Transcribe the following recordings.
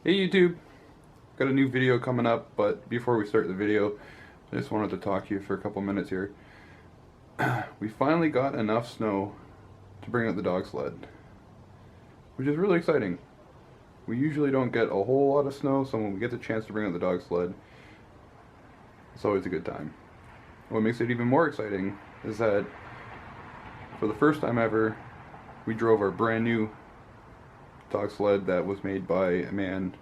Hey YouTube, got a new video coming up, but before we start the video, I just wanted to talk to you for a couple minutes here. We finally got enough snow to bring out the dog sled, which is really exciting. We usually don't get a whole lot of snow, so when we get the chance to bring out the dog sled, it's always a good time. What makes it even more exciting is that for the first time ever, we drove our brand new dog sled that was made by a man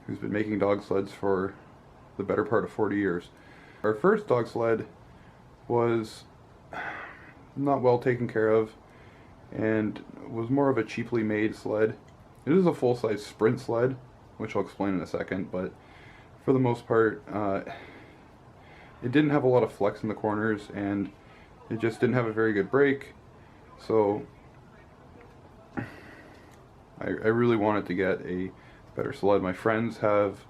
who's been making dog sleds for the better part of 40 years. Our first dog sled was not well taken care of and was more of a cheaply made sled. It is a full-size sprint sled, which I'll explain in a second, but for the most part it didn't have a lot of flex in the corners and it just didn't have a very good brake, so I really wanted to get a better sled. My friends have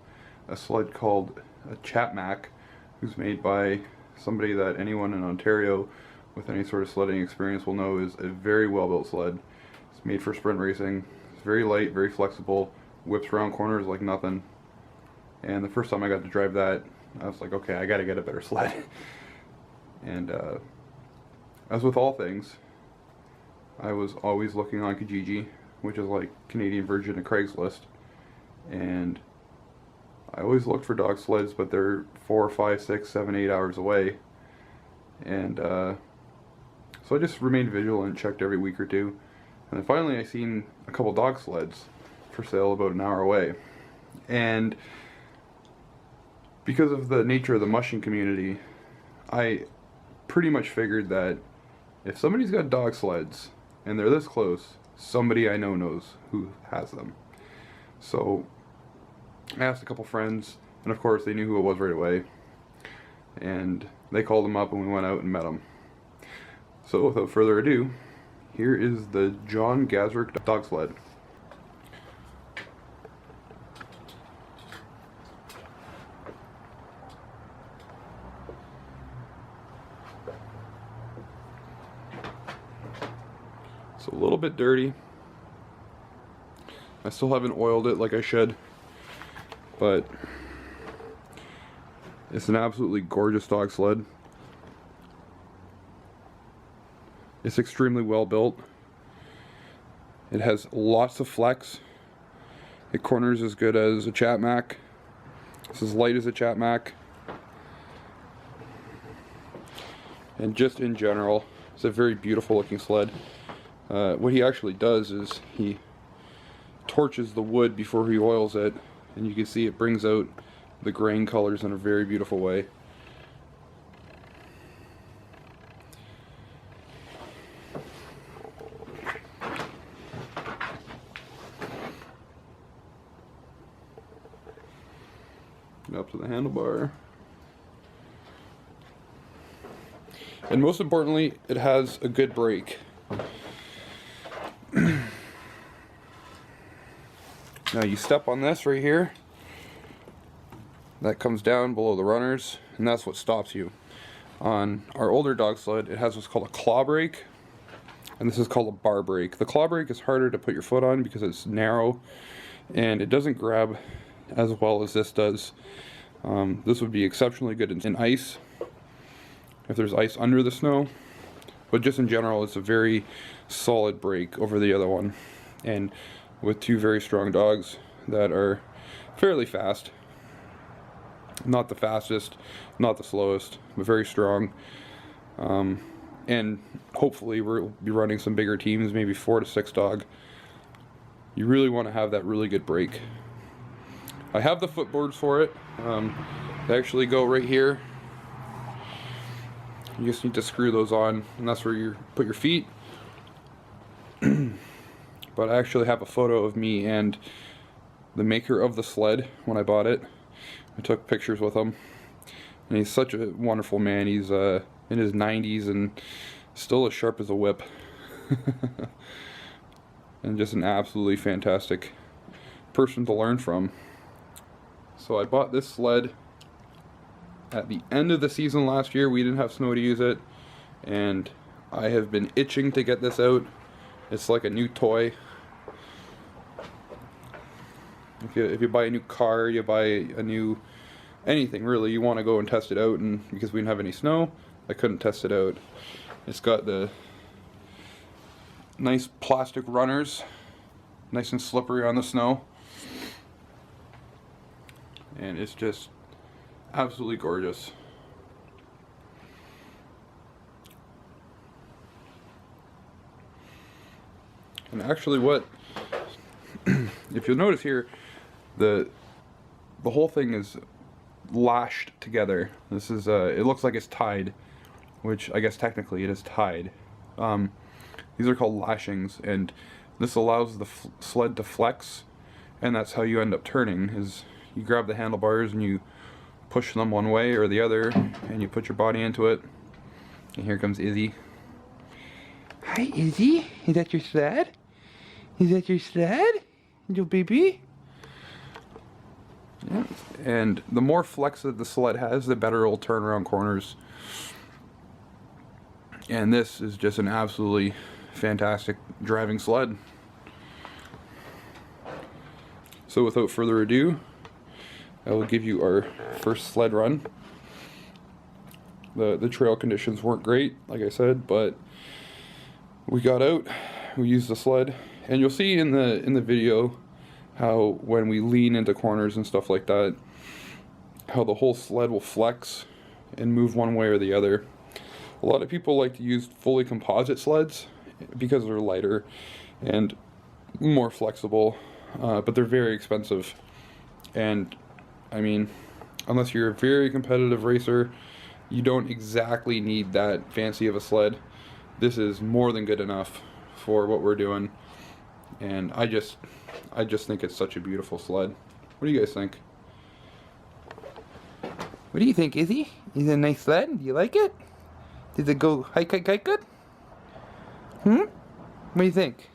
a sled called a Chatmac, who's made by somebody that anyone in Ontario with any sort of sledding experience will know is a very well built sled. It's made for sprint racing. It's very light, very flexible, whips around corners like nothing. And the first time I got to drive that, I was like, okay, I gotta get a better sled. And as with all things, I was always looking on Kijiji, which is like Canadian version of Craigslist, and I always looked for dog sleds, but they're 4, 5, 6, 7, 8 hours away, and so I just remained vigilant, checked every week or two, and then finally I seen a couple dog sleds for sale about an hour away. And because of the nature of the mushing community, I pretty much figured that if somebody's got dog sleds and they're this close, somebody I know knows who has them. So I asked a couple friends, and of course they knew who it was right away, and they called them up and we went out and met them. So without further ado, here is the John Gazrick dog sled. It's a little bit dirty. I still haven't oiled it like I should, but it's an absolutely gorgeous dog sled. It's extremely well built. It has lots of flex. It corners as good as a Chatmac. It's as light as a Chatmac. And just in general, it's a very beautiful looking sled. What he actually does is he torches the wood before he oils it, and you can see it brings out the grain colors in a very beautiful way. Up to the handlebar. And most importantly, it has a good brake. Now you step on this right here, that comes down below the runners, and that's what stops you. On our older dog sled, it has what's called a claw brake, and this is called a bar brake. The claw brake is harder to put your foot on because it's narrow, and it doesn't grab as well as this does. This would be exceptionally good in ice, if there's ice under the snow, but just in general, it's a very solid brake over the other one. And with two very strong dogs that are fairly fast. Not the fastest, not the slowest, but very strong. And hopefully we'll be running some bigger teams, maybe 4 to 6 dog. You really want to have that really good brake. I have the footboards for it. They actually go right here. You just need to screw those on, and that's where you put your feet. But I actually have a photo of me and the maker of the sled when I bought it. I took pictures with him, and he's such a wonderful man. He's in his 90s and still as sharp as a whip. And just an absolutely fantastic person to learn from. So I bought this sled at the end of the season last year. We didn't have snow to use it, and I have been itching to get this out. It's like a new toy. If you buy a new car, you buy a new anything really, you want to go and test it out, and because we didn't have any snow, I couldn't test it out. It's got the nice plastic runners, nice and slippery on the snow, and it's just absolutely gorgeous. And actually what if you'll notice here, the whole thing is lashed together. This is it looks like it's tied, which I guess technically it is tied. These are called lashings, and this allows the sled to flex, and that's how you end up turning, is you grab the handlebars and you push them one way or the other, and you put your body into it. And here comes Izzy. Hi Izzy, is that your sled? Is that your sled? Little baby? Yeah. And the more flex that the sled has, the better it'll turn around corners. And this is just an absolutely fantastic driving sled. So without further ado, I will give you our first sled run. The trail conditions weren't great, like I said, but we got out, we used the sled, and you'll see in the video how when we lean into corners and stuff like that, how the whole sled will flex and move one way or the other. A lot of people like to use fully composite sleds because they're lighter and more flexible, but they're very expensive. And I mean, unless you're a very competitive racer, you don't exactly need that fancy of a sled. This is more than good enough for what we're doing, and I just think it's such a beautiful sled. What do you guys think? What do you think, Izzy? Is it a nice sled? Do you like it? Does it go hike good? What do you think?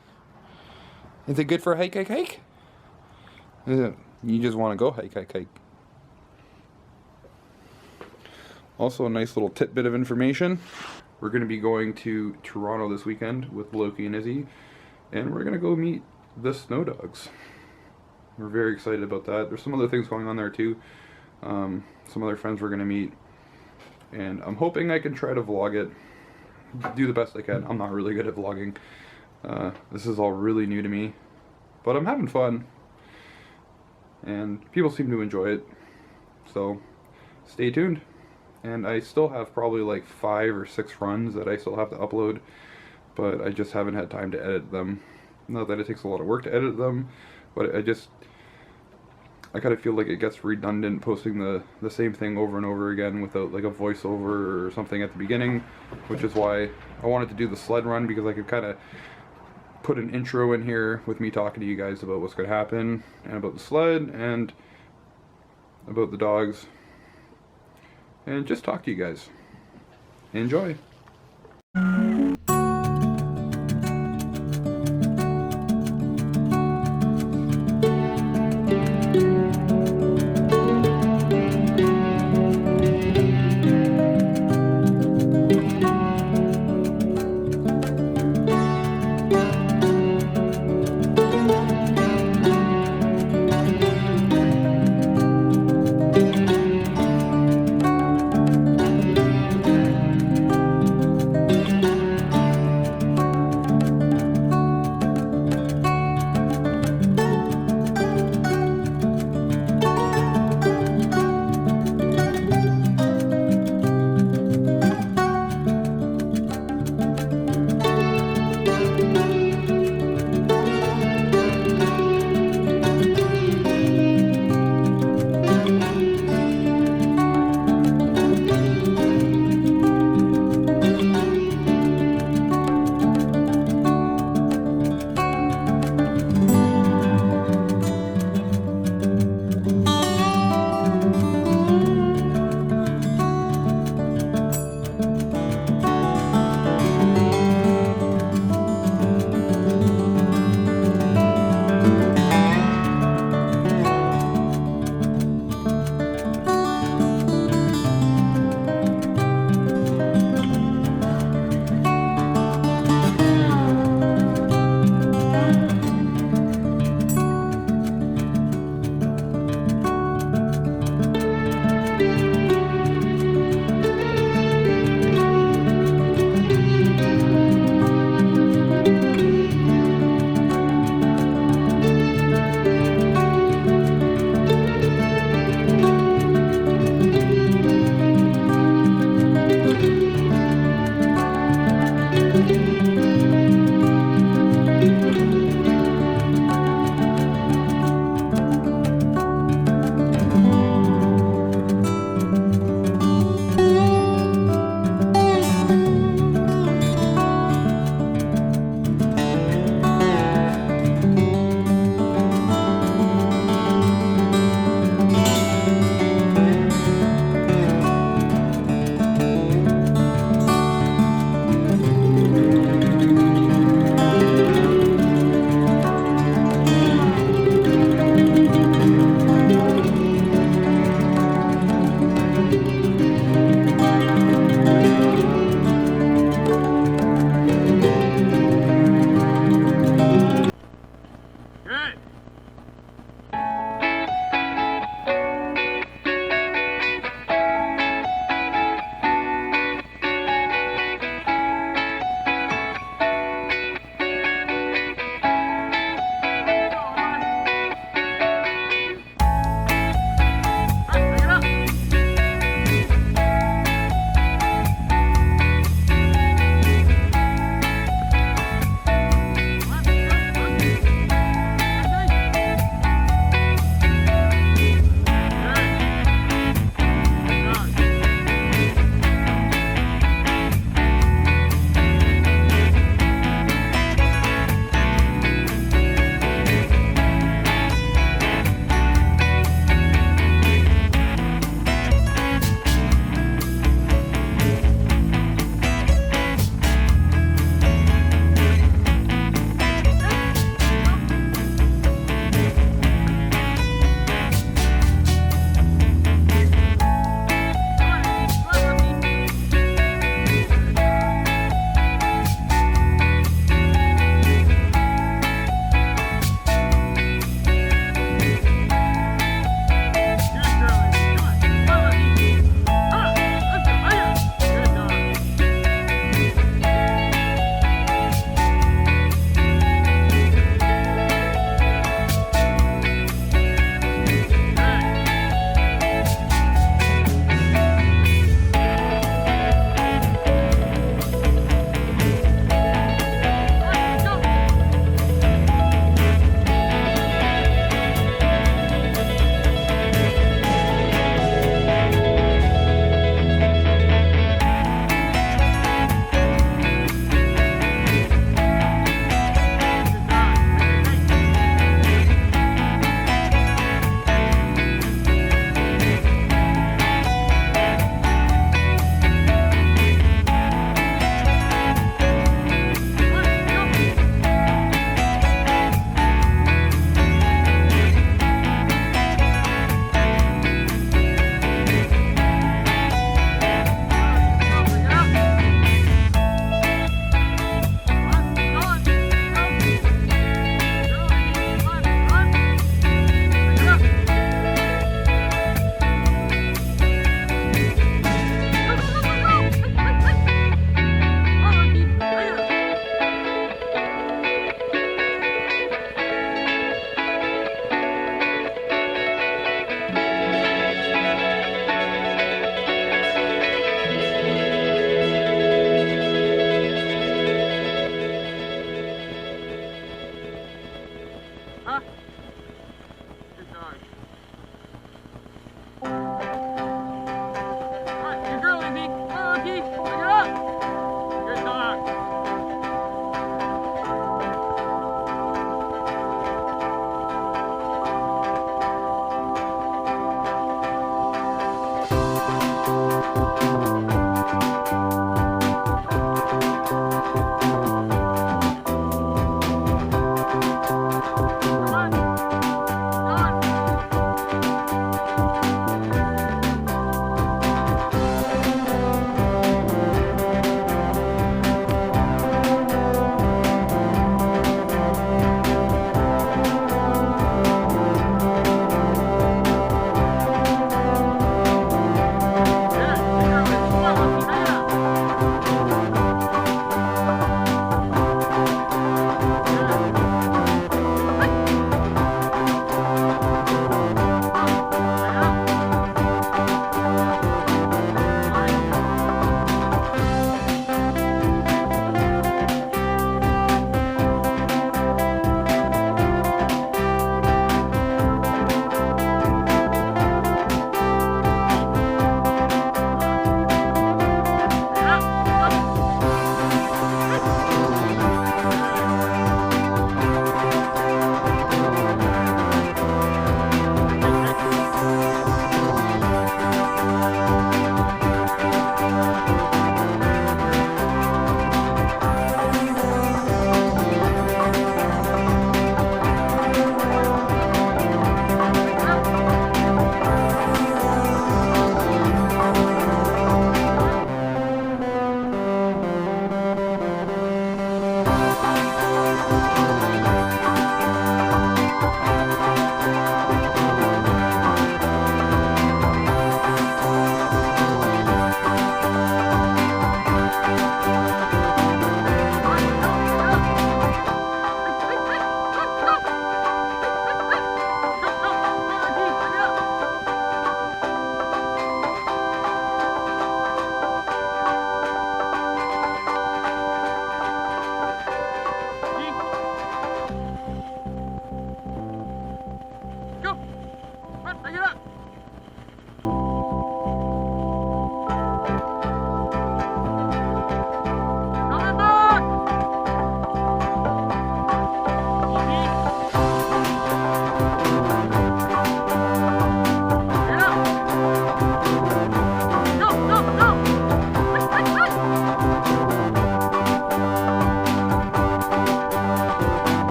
Is it good for a hike? Is it, you just want to go hike? Also, a nice little tidbit of information. We're going to be going to Toronto this weekend with Loki and Izzi, and we're going to go meet the Snow Dogs. We're very excited about that. There's some other things going on there too. Some other friends we're going to meet, and I'm hoping I can try to vlog it, do the best I can. I'm not really good at vlogging. This is all really new to me, but I'm having fun, and people seem to enjoy it, so stay tuned. And I still have probably like 5 or 6 runs that I still have to upload, but I just haven't had time to edit them. Not that it takes a lot of work to edit them, but I kind of feel like it gets redundant posting the same thing over and over again without like a voiceover or something at the beginning, which is why I wanted to do the sled run, because I could kind of put an intro in here with me talking to you guys about what's going to happen, and about the sled, and about the dogs, and just talk to you guys. Enjoy!